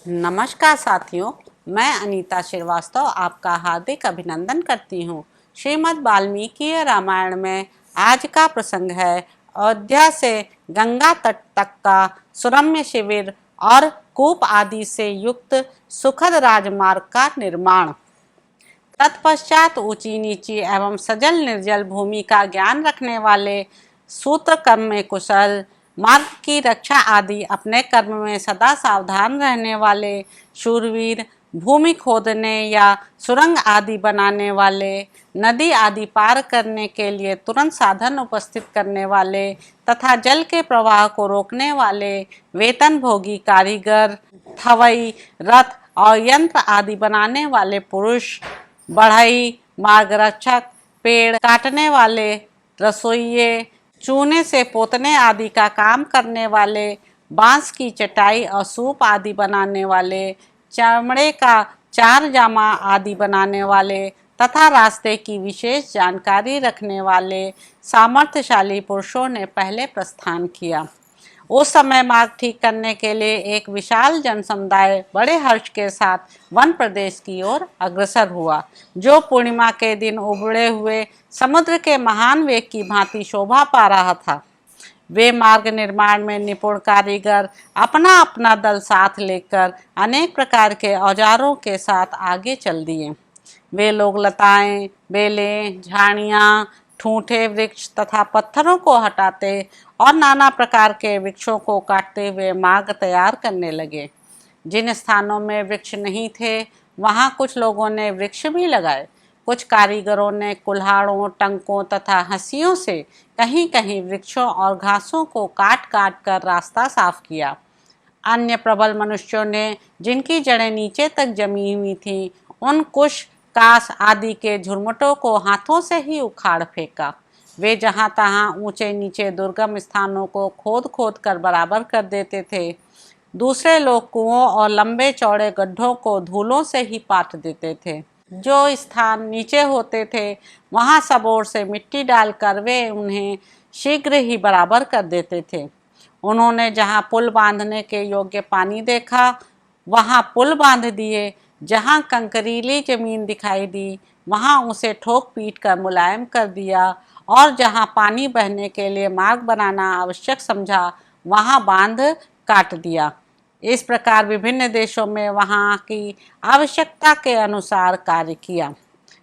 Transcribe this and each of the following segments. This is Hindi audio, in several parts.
नमस्कार साथियों, मैं अनीता श्रीवास्तव आपका हार्दिक अभिनंदन करती हूँ। श्रीमद् वाल्मीकि रामायण में आज का प्रसंग है अयोध्या से गंगा तट तक का सुरम्य शिविर और कूप आदि से युक्त सुखद राजमार्ग का निर्माण। तत्पश्चात ऊंची नीची एवं सजल निर्जल भूमि का ज्ञान रखने वाले, सूत्र कर्म में कुशल, मार्ग की रक्षा आदि अपने कर्म में सदा सावधान रहने वाले, शूरवीर, भूमि खोदने या सुरंग आदि बनाने वाले, नदी आदि पार करने के लिए तुरंत साधन उपस्थित करने वाले तथा जल के प्रवाह को रोकने वाले, वेतनभोगी कारीगर, थवई, रथ और यंत्र आदि बनाने वाले पुरुष, बढ़ई, मार्गरक्षक, पेड़ काटने वाले, रसोइये, चूने से पोतने आदि का काम करने वाले, बांस की चटाई और सूप आदि बनाने वाले, चमड़े का चार जामा आदि बनाने वाले तथा रास्ते की विशेष जानकारी रखने वाले सामर्थ्यशाली पुरुषों ने पहले प्रस्थान किया। उस समय मार्ग ठीक करने के लिए एक विशाल जन समुदाय बड़े हर्ष के साथ वन प्रदेश की ओर अग्रसर हुआ, जो पूर्णिमा के दिन उबड़े हुए समुद्र के महान वेग की भांति शोभा पा रहा था। वे मार्ग निर्माण में निपुण कारीगर अपना अपना दल साथ लेकर अनेक प्रकार के औजारों के साथ आगे चल दिए। वे लोग लताएं, बेलें, झाड़ियाँ, ठूंठे वृक्ष तथा पत्थरों को हटाते और नाना प्रकार के वृक्षों को काटते हुए मार्ग तैयार करने लगे। जिन स्थानों में वृक्ष नहीं थे, वहाँ कुछ लोगों ने वृक्ष भी लगाए। कुछ कारीगरों ने कुल्हाड़ों, टंकों तथा हंसियों से कहीं कहीं वृक्षों और घासों को काट काट कर रास्ता साफ किया। अन्य प्रबल मनुष्यों ने, जिनकी जड़ें नीचे तक जमी हुई थीं, उन कुश, कास आदि के झुरमुटों को हाथों से ही उखाड़ फेंका। वे जहाँ तहाँ ऊंचे नीचे दुर्गम स्थानों को खोद खोद कर बराबर कर देते थे। दूसरे लोग कुओं और लंबे चौड़े गड्ढों को धूलों से ही पाट देते थे। जो स्थान नीचे होते थे, वहाँ सब ओर से मिट्टी डालकर वे उन्हें शीघ्र ही बराबर कर देते थे। उन्होंने जहाँ पुल बांधने के योग्य पानी देखा, वहाँ पुल बांध दिए। जहाँ कंकरीली जमीन दिखाई दी, वहाँ उसे ठोक पीट कर मुलायम कर दिया, और जहाँ पानी बहने के लिए मार्ग बनाना आवश्यक समझा, वहाँ बांध काट दिया। इस प्रकार विभिन्न देशों में वहाँ की आवश्यकता के अनुसार कार्य किया।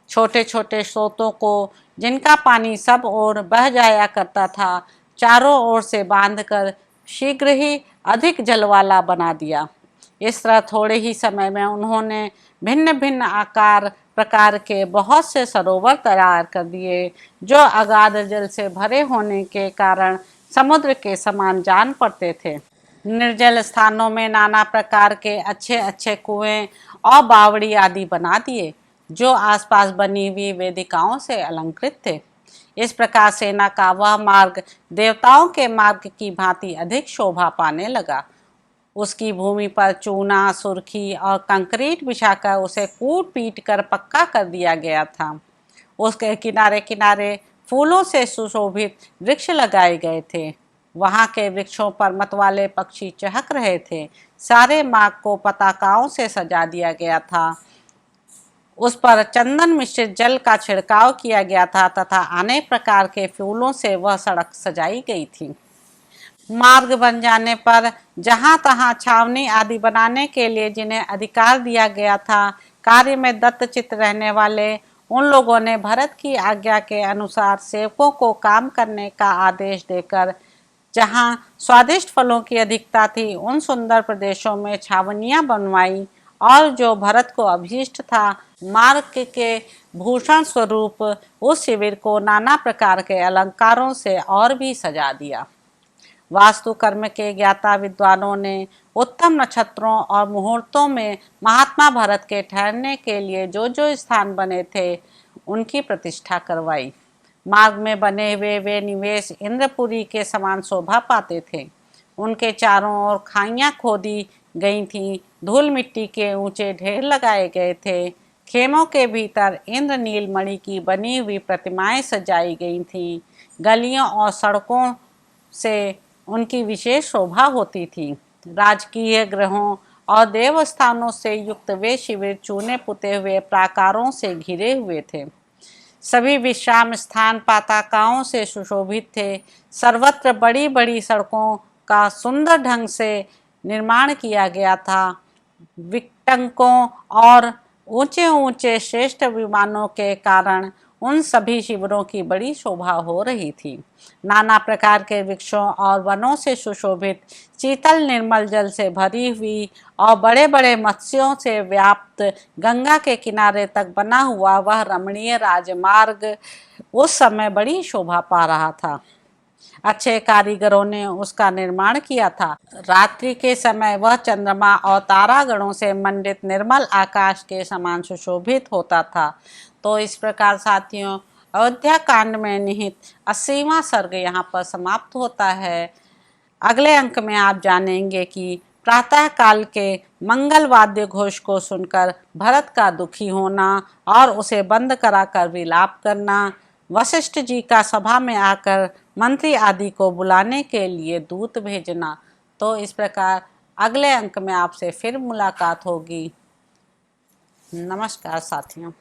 छोटे छोटे स्रोतों को, जिनका पानी सब ओर बह जाया करता था, चारों ओर से बांधकर शीघ्र ही अधिक जल वाला बना दिया। इस तरह थोड़े ही समय में उन्होंने भिन्न भिन्न आकार प्रकार के बहुत से सरोवर तैयार कर दिए, जो अगाध जल से भरे होने के कारण समुद्र के समान जान पड़ते थे। निर्जल स्थानों में नाना प्रकार के अच्छे अच्छे कुएं और बावड़ी आदि बना दिए, जो आसपास बनी हुई वेदिकाओं से अलंकृत थे। इस प्रकार सेना का वह मार्ग देवताओं के मार्ग की भांति अधिक शोभा पाने लगा। उसकी भूमि पर चूना, सुर्खी और कंक्रीट बिछाकर उसे कूट पीट कर पक्का कर दिया गया था। उसके किनारे किनारे फूलों से सुशोभित वृक्ष लगाए गए थे। वहाँ के वृक्षों पर मतवाले पक्षी चहक रहे थे। सारे मार्ग को पताकाओं से सजा दिया गया था। उस पर चंदन मिश्रित जल का छिड़काव किया गया था तथा अनेक प्रकार के फूलों से वह सड़क सजाई गई थी। मार्ग बन जाने पर जहाँ तहाँ छावनी आदि बनाने के लिए जिन्हें अधिकार दिया गया था, कार्य में दत्तचित्त रहने वाले उन लोगों ने भरत की आज्ञा के अनुसार सेवकों को काम करने का आदेश देकर जहाँ स्वादिष्ट फलों की अधिकता थी, उन सुंदर प्रदेशों में छावनियाँ बनवाई, और जो भरत को अभीष्ट था, मार्ग के भूषण स्वरूप उस शिविर को नाना प्रकार के अलंकारों से और भी सजा दिया। वास्तु कर्म के ज्ञाता विद्वानों ने उत्तम नक्षत्रों और मुहूर्तों में महात्मा भरत के ठहरने के लिए जो जो स्थान बने थे, उनकी प्रतिष्ठा करवाई। मार्ग में बने हुए वे निवेश इंद्रपुरी के समान शोभा पाते थे। उनके चारों ओर खाइयाँ खोदी गई थीं, धूल मिट्टी के ऊंचे ढेर लगाए गए थे। खेमों के भीतर इंद्रनील मणि की बनी हुई प्रतिमाएं सजाई गई थीं। गलियों और सड़कों से उनकी विशेष शोभा होती थी। राजकीय गृहों और देवस्थानों से युक्त वे शिविर चूने पुते हुए प्राकारों से घिरे हुए थे। सभी विश्राम स्थान पताकाओं से सुशोभित थे। सर्वत्र बड़ी बड़ी सड़कों का सुंदर ढंग से निर्माण किया गया था। विकटकों और ऊंचे ऊंचे श्रेष्ठ विमानों के कारण उन सभी शिविरों की बड़ी शोभा हो रही थी। नाना प्रकार के वृक्षों और वनों से सुशोभित, शीतल निर्मल जल से भरी हुई और बड़े बड़े मत्स्यों से व्याप्त गंगा के किनारे तक बना हुआ वह रमणीय राजमार्ग उस समय बड़ी शोभा पा रहा था। अच्छे कारीगरों ने उसका निर्माण किया था। रात्रि के समय वह चंद्रमा और तारागणों से मंडित निर्मल आकाश के समान सुशोभित होता था। तो इस प्रकार साथियों, अयोध्या कांड में निहित 80वां सर्ग यहाँ पर समाप्त होता है। अगले अंक में आप जानेंगे कि प्रातः काल के मंगल वाद्य घोष को सुनकर भरत का दुखी होना और उसे बंद कराकर विलाप करना, वशिष्ठ जी का सभा में आकर मंत्री आदि को बुलाने के लिए दूत भेजना। तो इस प्रकार अगले अंक में आपसे फिर मुलाकात होगी। नमस्कार साथियों।